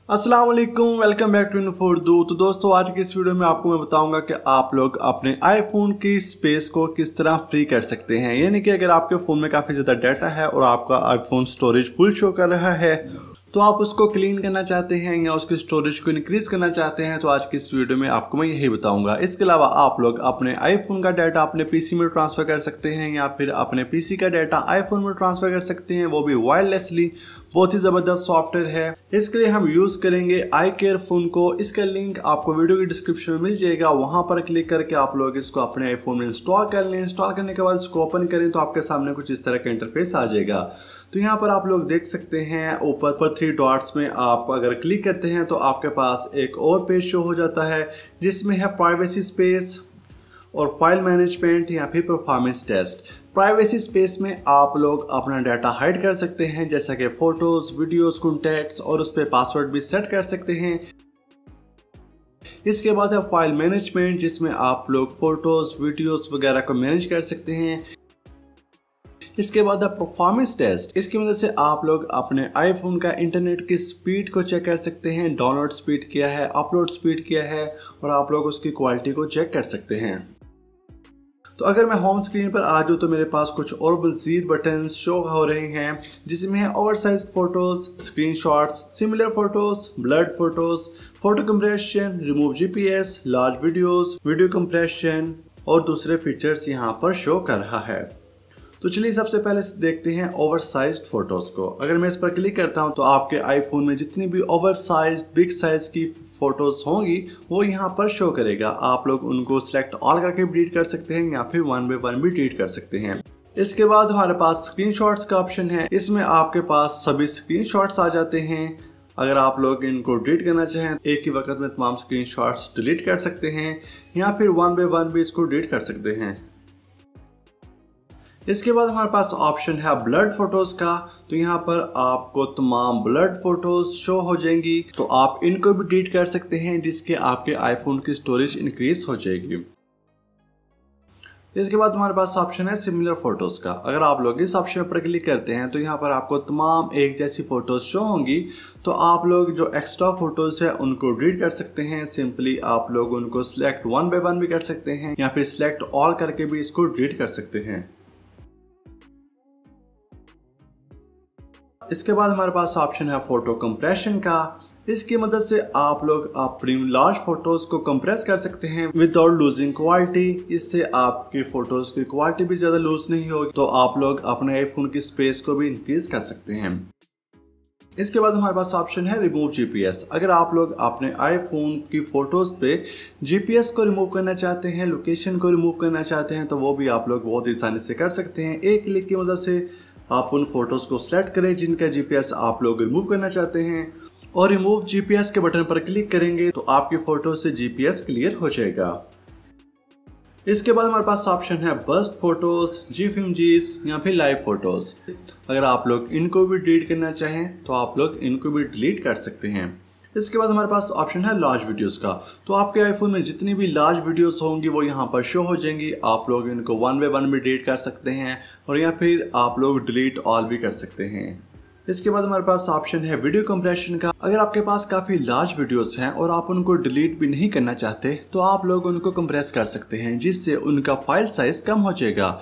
अस्सलाम वालेकुम, welcome back to इन्फोर्दू। तो दोस्तों, आज की इस वीडियो में आपको मैं बताऊंगा कि आप लोग अपने आईफोन की स्पेस को किस तरह फ्री कर सकते हैं। यानी कि अगर आपके फ़ोन में काफ़ी ज़्यादा डाटा है और आपका आईफोन स्टोरेज फुल शो कर रहा है, तो आप उसको क्लीन करना चाहते हैं या उसकी स्टोरेज को इंक्रीज़ करना चाहते हैं, तो आज की इस वीडियो में आपको मैं यही बताऊंगा। इसके अलावा आप लोग अपने आईफोन का डाटा अपने पीसी में ट्रांसफ़र कर सकते हैं या फिर अपने पीसी का डाटा आईफोन में ट्रांसफ़र कर सकते हैं, वो भी वायरलेसली। बहुत ही ज़बरदस्त सॉफ्टवेयर है। इसके लिए हम यूज़ करेंगे iCare फ़ोन को। इसका लिंक आपको वीडियो की डिस्क्रिप्शन में मिल जाएगा, वहाँ पर क्लिक करके आप लोग इसको अपने आईफोन में इंस्टॉल कर लें। इंस्टॉल करने के बाद इसको ओपन करें तो आपके सामने कुछ इस तरह का इंटरफेस आ जाएगा। तो यहाँ पर आप लोग देख सकते हैं ऊपर पर 3 डॉट्स में आप अगर क्लिक करते हैं तो आपके पास एक और पेज शो हो जाता है जिसमें है प्राइवेसी स्पेस और फाइल मैनेजमेंट या फिर परफॉर्मेंस टेस्ट। प्राइवेसी स्पेस में आप लोग अपना डाटा हाइड कर सकते हैं, जैसा कि फोटोज, वीडियोस, कॉन्टैक्ट्स, और उस पर पासवर्ड भी सेट कर सकते हैं। इसके बाद है फाइल मैनेजमेंट, जिसमें आप लोग फोटोज, वीडियोस वगैरह को मैनेज कर सकते हैं। इसके बाद है परफॉर्मेंस टेस्ट। इसकी मदद से आप लोग अपने आईफोन का इंटरनेट की स्पीड को चेक कर सकते हैं। डाउनलोड स्पीड क्या है, अपलोड स्पीड क्या है, और आप लोग उसकी क्वालिटी को चेक कर सकते हैं। तो अगर मैं होम स्क्रीन पर आ जाऊँ तो मेरे पास कुछ और मज़ीद बटन शो हो रहे हैं, जिसमें है oversize photos, screenshots, similar photos, blurred photos, photo compression, remove GPS, large videos, video compression और दूसरे फीचर्स यहाँ पर शो कर रहा है। तो चलिए सबसे पहले देखते हैं ओवरसाइज्ड फोटोज को। अगर मैं इस पर क्लिक करता हूं तो आपके आईफोन में जितनी भी ओवरसाइज्ड बिग साइज की फोटोज होंगी वो यहाँ पर शो करेगा। आप लोग उनको सिलेक्ट ऑल करके भी डिलीट कर सकते हैं या फिर वन बाय वन भी डिलीट कर सकते हैं। इसके बाद हमारे पास स्क्रीनशॉट्स का ऑप्शन है। इसमें आपके पास सभी स्क्रीनशॉट्स आ जाते हैं। अगर आप लोग इनको डिलीट करना चाहें एक ही वक्त में तमाम स्क्रीनशॉट्स डिलीट कर सकते हैं या फिर वन बाय वन भी इसको डिलीट कर सकते हैं। इसके बाद हमारे पास ऑप्शन है ब्लड फोटोज का। तो यहाँ पर आपको तमाम ब्लड फोटोज शो हो जाएंगी, तो आप इनको भी डिलीट कर सकते हैं, जिसके आपके आईफोन की स्टोरेज इंक्रीज हो जाएगी। इसके बाद हमारे पास ऑप्शन है सिमिलर फोटोज का। अगर आप लोग इस ऑप्शन पर क्लिक करते हैं तो यहाँ पर आपको तमाम एक जैसी फोटोज शो होंगी। तो आप लोग जो एक्स्ट्रा फोटोज है उनको डिलीट कर सकते हैं। सिंपली आप लोग उनको सिलेक्ट वन बाय वन भी कर सकते हैं या फिर सिलेक्ट ऑल करके भी इसको डिलीट कर सकते हैं। इसके बाद हमारे पास ऑप्शन है फोटो कंप्रेशन का। इसकी मदद से आप लोग अपनी लार्ज फोटोज को कंप्रेस कर सकते हैं विदाउट लूजिंग क्वालिटी। इससे आपकी फोटोज की क्वालिटी भी ज़्यादा लूज नहीं होगी, तो आप लोग अपने आईफोन की स्पेस को भी इंक्रीज कर सकते हैं। इसके बाद हमारे पास ऑप्शन है रिमूव जीपीएस। अगर आप लोग अपने आईफोन की फोटोज पे जीपीएस को रिमूव करना चाहते हैं, लोकेशन को रिमूव करना चाहते हैं, तो वो भी आप लोग बहुत आसानी से कर सकते हैं। एक क्लिक की मदद से आप उन फोटोज को सिलेक्ट करें जिनका जीपीएस आप लोग रिमूव करना चाहते हैं और रिमूव जीपीएस के बटन पर क्लिक करेंगे तो आपकी फोटो से जीपीएस क्लियर हो जाएगा। इसके बाद हमारे पास ऑप्शन है बस्ट फोटोज, GIF इमेजेस या फिर लाइव फोटोज। अगर आप लोग इनको भी डिलीट करना चाहें तो आप लोग इनको भी डिलीट कर सकते हैं। इसके बाद हमारे पास ऑप्शन है लार्ज वीडियोस का। तो आपके आईफोन में जितनी भी लार्ज वीडियोस होंगी वो यहाँ पर शो हो जाएंगी। आप लोग इनको वन बाय वन भी डिलीट कर सकते हैं और या फिर आप लोग डिलीट ऑल भी कर सकते हैं। इसके बाद हमारे पास ऑप्शन है वीडियो कंप्रेशन का। अगर आपके पास काफ़ी लार्ज वीडियोस हैं और आप उनको डिलीट भी नहीं करना चाहते तो आप लोग उनको कंप्रेस कर सकते हैं, जिससे उनका फाइल साइज कम हो जाएगा।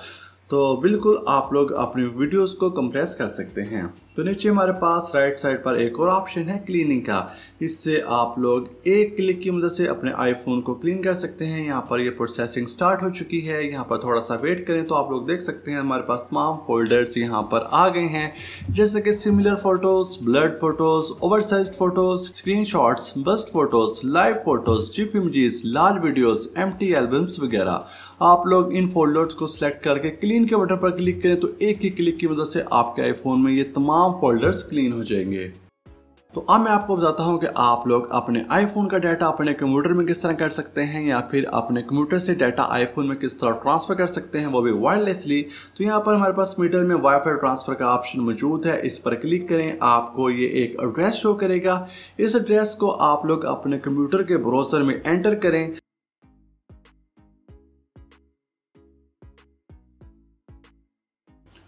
तो बिल्कुल आप लोग अपनी वीडियोस को कंप्रेस कर सकते हैं। तो नीचे हमारे पास राइट साइड पर एक और ऑप्शन है क्लीनिंग का। इससे आप लोग एक क्लिक की मदद से अपने आईफोन को क्लीन कर सकते हैं। यहाँ पर ये प्रोसेसिंग स्टार्ट हो चुकी है। यहाँ पर थोड़ा सा वेट करें तो आप लोग देख सकते हैं हमारे पास तमाम फोल्डर्स यहाँ पर आ गए हैं, जैसे कि similar photos, blurred photos, oversized photos, screenshots, burst photos, live photos, GIF images, large videos, empty albums वगैरह। आप लोग इन फोल्डर्स को सिलेक्ट करके क्लीन के बटन पर क्लिक करें तो एक ही क्लिक की मदद से आपके आईफोन में ये तमाम फोल्डर्स क्लीन हो जाएंगे। तो अब मैं आपको बताता हूं कि आप लोग अपने आईफोन का डाटा अपने कंप्यूटर में किस तरह कर सकते हैं या फिर अपने कंप्यूटर से डाटा आईफोन में किस तरह ट्रांसफर कर सकते हैं, वो भी वायरलेसली। तो यहाँ पर हमारे पास मिडल में वाईफाई ट्रांसफर का ऑप्शन मौजूद है। इस पर क्लिक करें, आपको ये एक एड्रेस शो करेगा। इस एड्रेस को आप लोग अपने कंप्यूटर के ब्राउज़र में एंटर करें।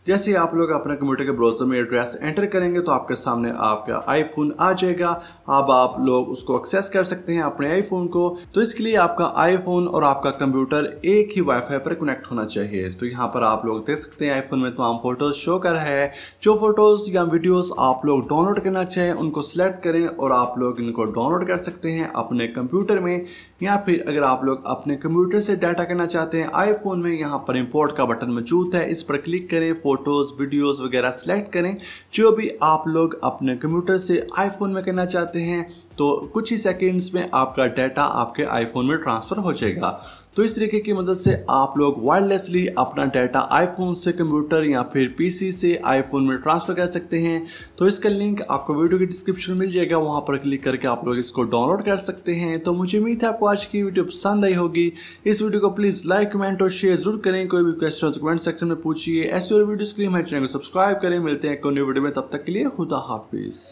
जैसे ही आप लोग अपने कंप्यूटर के ब्राउजर में एड्रेस एंटर करेंगे तो आपके सामने आपका आईफोन आ जाएगा। अब आप लोग उसको एक्सेस कर सकते हैं अपने आईफोन को। तो इसके लिए आपका आईफोन और आपका कंप्यूटर एक ही वाईफाई पर कनेक्ट होना चाहिए। तो यहाँ पर आप लोग देख सकते हैं आईफोन में तमाम फोटोज शो कर रहा है। जो फोटोज या वीडियोस आप लोग डाउनलोड करना चाहें उनको सिलेक्ट करें और आप लोग इनको डाउनलोड कर सकते हैं अपने कंप्यूटर में, या फिर अगर आप लोग अपने कंप्यूटर से डाटा करना चाहते हैं आईफोन में, यहाँ पर इंपोर्ट का बटन मौजूद है, इस पर क्लिक करें, फोटोज वीडियोस वगैरह सिलेक्ट करें जो भी आप लोग अपने कंप्यूटर से आईफोन में करना चाहते हैं। तो कुछ ही सेकंड्स में आपका डाटा आपके आईफोन में ट्रांसफर हो जाएगा। तो इस तरीके की मदद से आप लोग वायरलेसली अपना डाटा आईफोन से कंप्यूटर या फिर पीसी से आईफोन में ट्रांसफर कर सकते हैं। तो इसका लिंक आपको वीडियो के डिस्क्रिप्शन में मिल जाएगा, वहां पर क्लिक करके आप लोग इसको डाउनलोड कर सकते हैं। तो मुझे उम्मीद है आपको आज की वीडियो पसंद आई होगी। इस वीडियो को प्लीज लाइक, कमेंट और शेयर जरूर करें। कोई भी क्वेश्चन हो तो कमेंट सेक्शन में पूछिए। ऐसे और वीडियोस के लिए हमारे चैनल को सब्सक्राइब करें। मिलते हैं एक नई वीडियो में, तब तक के लिए खुदा हाफिज।